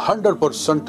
100%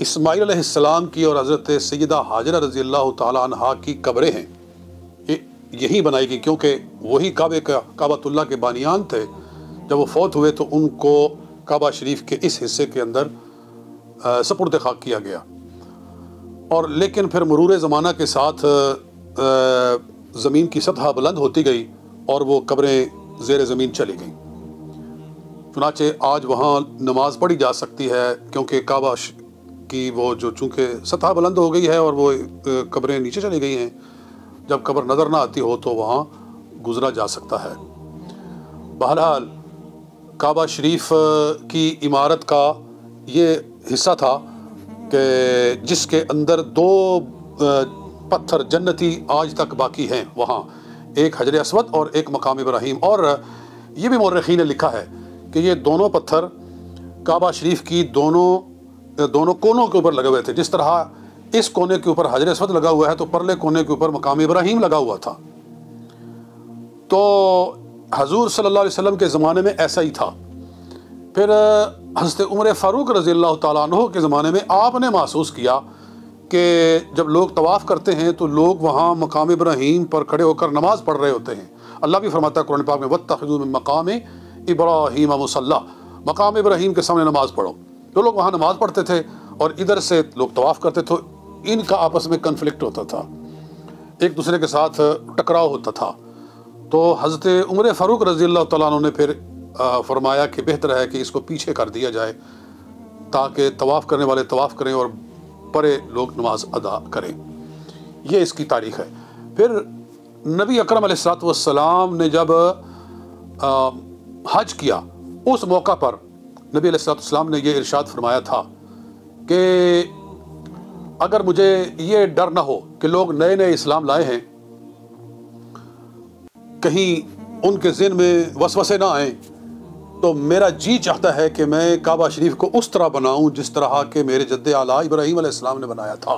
اسماعیل علیہ السلام کی اور حضرت سیدہ حاجرہ رضی اللہ تعالیٰ عنہا کی قبریں ہیں، یہی بنائی گئی، کیونکہ وہی کعبۃ اللہ کے بانیان تھے۔ جب وہ فوت ہوئے تو ان کو کعبہ شریف کے اس حصے کے اندر سپرد خاک کیا گیا، اور لیکن پھر مرور زمانہ کے ساتھ زمین کی سطح بلند ہوتی گئی اور وہ قبریں زیر زمین چلی گئیں۔ چنانچہ آج وہاں نماز پڑھی جا سکتی ہے، کیونکہ کعبہ کی وہ جو چونکہ سطح بلند ہو گئی ہے اور وہ قبریں نیچے چلی گئی ہیں، جب قبر نظر نہ آتی ہو تو وہاں گزرا جا سکتا ہے۔ بہرحال کعبہ شریف کی عمارت کا یہ حصہ تھا کہ جس کے اندر 2 پتھر جنتی آج تک باقی ہیں وہاں، ایک حجر اسود اور ایک مقام ابراہیم۔ اور یہ بھی مورخین نے لکھا ہے کہ یہ دونوں پتھر کعبہ شریف کی دونوں کونوں کے اوپر لگے ہوئے تھے۔ جس طرح اس کونے کے اوپر حجر اسود لگا ہوا ہے تو پرلے کونے کے اوپر مقام ابراہیم لگا ہوا تھا۔ تو حضور صلی اللہ علیہ وسلم کے زمانے میں ایسا ہی تھا۔ پھر حضرت عمر فاروق رضی اللہ تعالیٰ عنہ کے زمانے میں آپ نے محسوس کیا کہ جب لوگ طواف کرتے ہیں تو لوگ وہاں مقام ابراہیم پر کھڑے ہو کر نماز پڑھ رہے ہوتے ہیں۔ اللہ بھی فرماتا ہے قرآن پاک میں وَاتَّخِذُوا مِن مَّقَامِ ابراہیم مصلی، مقام ابراہیم کے سامنے نماز پڑھو۔ تو لوگ وہاں نماز پڑھتے تھے اور ادھر سے لوگ طواف کرتے تھے، ان کا آپس میں کنفلکٹ ہوتا تھا، ایک دوسرے کے ساتھ ٹکراؤ ہوتا تھا۔ تو حضرت عمر فاروق رضی اللہ تعالیٰ عنہ نے پھر فرمایا کہ بہتر ہے کہ اس کو پیچھے کر دیا جائے تاکہ طواف کرنے والے طواف کریں اور پرے لوگ نماز ادا کریں۔ یہ اس کی تاریخ ہے۔ پھر نبی اکرم علیہ السلام نے جب حج کیا، اس موقع پر نبی علیہ السلام نے یہ ارشاد فرمایا تھا کہ اگر مجھے یہ ڈر نہ ہو کہ لوگ نئے نئے اسلام لائے ہیں، کہیں ان کے ذہن میں وسوسے نہ آئیں، تو میرا جی چاہتا ہے کہ میں کعبہ شریف کو اس طرح بناؤں جس طرح کہ میرے جد اعلیٰ ابراہیم علیہ السلام نے بنایا تھا،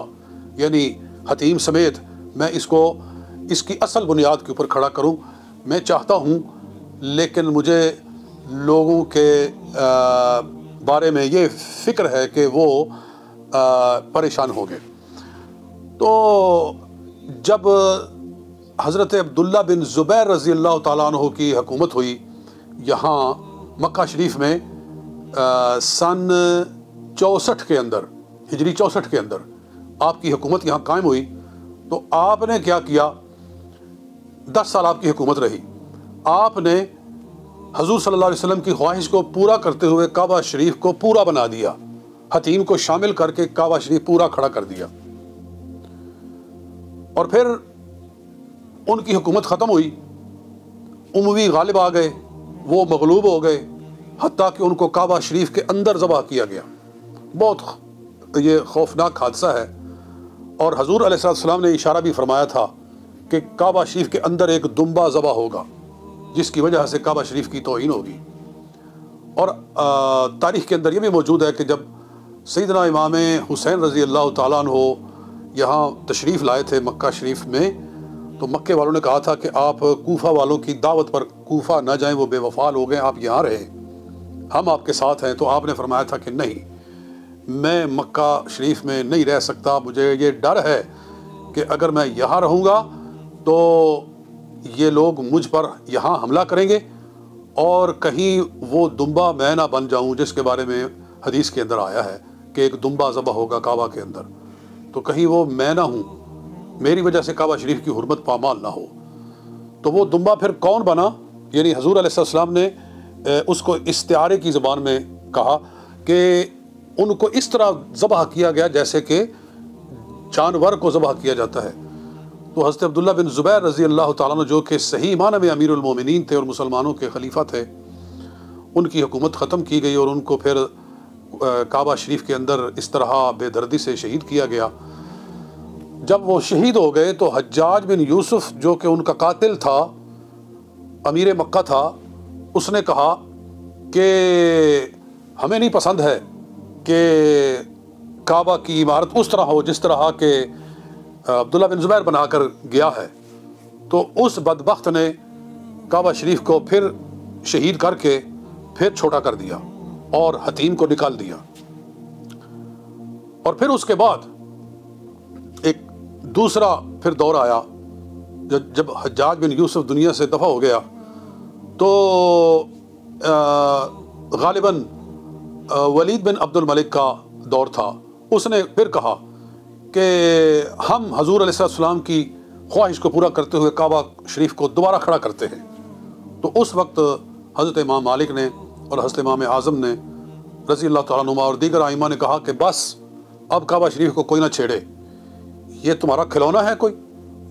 یعنی حتیم سمیت میں اس کو اس کی اصل بنیاد کے اوپر کھڑا کروں۔ میں چاہتا ہوں، لیکن مجھے لوگوں کے بارے میں یہ فکر ہے کہ وہ پریشان ہو گئے۔ تو جب حضرت عبداللہ بن زبیر رضی اللہ تعالیٰ عنہ کی حکومت ہوئی یہاں مکہ شریف میں سن 64 کے اندر، ہجری 64 کے اندر آپ کی حکومت یہاں قائم ہوئی، تو آپ نے کیا کیا؟ 10 سال آپ کی حکومت رہی۔ آپ نے حضور صلی اللہ علیہ وسلم کی خواہش کو پورا کرتے ہوئے کعبہ شریف کو پورا بنا دیا، حتیم کو شامل کر کے کعبہ شریف پورا کھڑا کر دیا۔ اور پھر ان کی حکومت ختم ہوئی، اموی غالب آ گئے، وہ مغلوب ہو گئے، حتیٰ کہ ان کو کعبہ شریف کے اندر ذبح کیا گیا۔ بہت یہ خوفناک حادثہ ہے، اور حضور علیہ السلام نے اشارہ بھی فرمایا تھا کہ کعبہ شریف کے اندر ایک دمبا ذبح ہوگا جس کی وجہ سے کعبہ شریف کی توہین ہوگی۔ اور تاریخ کے اندر یہ بھی موجود ہے کہ جب سیدنا امام حسین رضی اللہ تعالیٰ عنہ یہاں تشریف لائے تھے مکہ شریف میں، تو مکے والوں نے کہا تھا کہ آپ کوفہ والوں کی دعوت پر کوفہ نہ جائیں، وہ بے وفا لوگ ہیں، آپ یہاں رہیں، ہم آپ کے ساتھ ہیں۔ تو آپ نے فرمایا تھا کہ نہیں، میں مکہ شریف میں نہیں رہ سکتا، مجھے یہ ڈر ہے کہ اگر میں یہاں رہوں گا تو یہ لوگ مجھ پر یہاں حملہ کریں گے اور کہیں وہ دمبا میں نہ بن جاؤں، جس کے بارے میں حدیث کے اندر آیا ہے کہ ایک دمبا ذبح ہوگا کعبہ کے اندر، تو کہیں وہ میں نہ ہوں، میری وجہ سے کعبہ شریف کی حرمت پامال نہ ہو۔ تو وہ دمبا پھر کون بنا؟ یعنی حضور علیہ السلام نے اس کو استعارے کی زبان میں کہا کہ ان کو اس طرح ذبح کیا گیا جیسے کہ جانور کو ذبح کیا جاتا ہے۔ تو حضرت عبداللہ بن زبیر رضی اللہ تعالیٰ عنہ، جو کہ صحیح معنی میں امیر المومنین تھے اور مسلمانوں کے خلیفہ تھے، ان کی حکومت ختم کی گئی اور ان کو پھر کعبہ شریف کے اندر اس طرح بے دردی سے شہید کیا گیا۔ جب وہ شہید ہو گئے تو حجاج بن یوسف، جو کہ ان کا قاتل تھا، امیر مکہ تھا، اس نے کہا کہ ہمیں نہیں پسند ہے کہ کعبہ کی عمارت اس طرح ہو جس طرح کہ عبداللہ بن زبیر بنا کر گیا ہے۔ تو اس بدبخت نے کعبہ شریف کو پھر شہید کر کے پھر چھوٹا کر دیا اور حتیم کو نکال دیا۔ اور پھر اس کے بعد ایک دوسرا پھر دور آیا جب حجاج بن یوسف دنیا سے دفع ہو گیا تو غالباً ولید بن عبد الملک کا دور تھا. اس نے پھر کہا کہ ہم حضور علیہ السلام کی خواہش کو پورا کرتے ہوئے کعبہ شریف کو دوبارہ کھڑا کرتے ہیں. تو اس وقت حضرت امام مالک نے اور حضرت امام اعظم نے رضی اللہ تعالیٰ عنہما اور دیگر ائمہ نے کہا کہ بس اب کعبہ شریف کو کوئی نہ چھیڑے، یہ تمہارا کھلونا ہے کوئی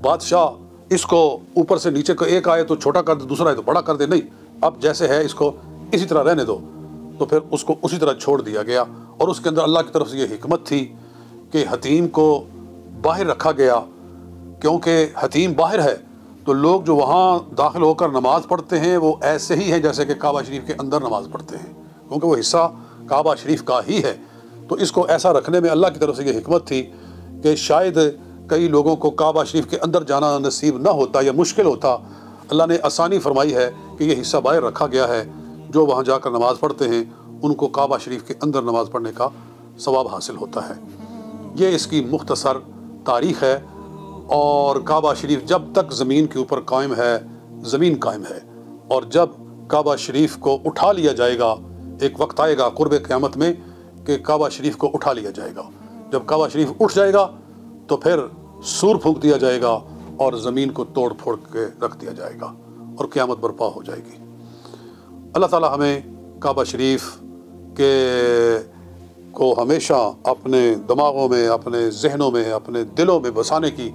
بادشاہ اس کو اوپر سے نیچے کو ایک آئے تو چھوٹا کر دے، دوسرا آئے تو بڑا کر دے، نہیں، اب جیسے ہے اس کو اسی طرح رہنے دو. تو پھر اس کو اسی طرح چھوڑ دیا گیا. اور اس کے اندر اللہ کی طرف سے یہ حکمت تھی کہ حتیم کو باہر رکھا گیا، کیونکہ حتیم باہر ہے تو لوگ جو وہاں داخل ہو کر نماز پڑھتے ہیں وہ ایسے ہی ہیں جیسے کہ کعبہ شریف کے اندر نماز پڑھتے ہیں، کیونکہ وہ حصہ کعبہ شریف کا ہی ہے. تو اس کو ایسا رکھنے میں اللہ کی طرف سے یہ حکمت تھی کہ شاید کئی لوگوں کو کعبہ شریف کے اندر جانا نصیب نہ ہوتا یا مشکل ہوتا. اللہ نے آسانی فرمائی ہے کہ یہ حصہ باہر رکھا گیا ہے، جو وہاں جا کر نماز پڑھتے ہیں ان کو کعبہ شریف کے اندر نماز پڑھنے کا ثواب حاصل ہوتا ہے. یہ اس کی مختصر تاریخ ہے. اور کعبہ شریف جب تک زمین کے اوپر قائم ہے زمین قائم ہے، اور جب کعبہ شریف کو اٹھا لیا جائے گا، ایک وقت آئے گا قرب قیامت میں کہ کعبہ شریف کو اٹھا لیا جائے گا. جب کعبہ شریف اٹھ جائے گا تو پھر سور پھونک دیا جائے گا اور زمین کو توڑ پھوڑ کے رکھ دیا جائے گا اور قیامت برپا ہو جائے گی. اللہ تعالی ہمیں کعبہ شریف کے کو ہمیشہ اپنے دماغوں میں، اپنے ذہنوں میں، اپنے دلوں میں بسانے کی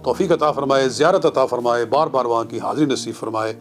توفیق عطا فرمائے، زیارت عطا فرمائے، بار بار وہاں کی حاضری نصیب فرمائے.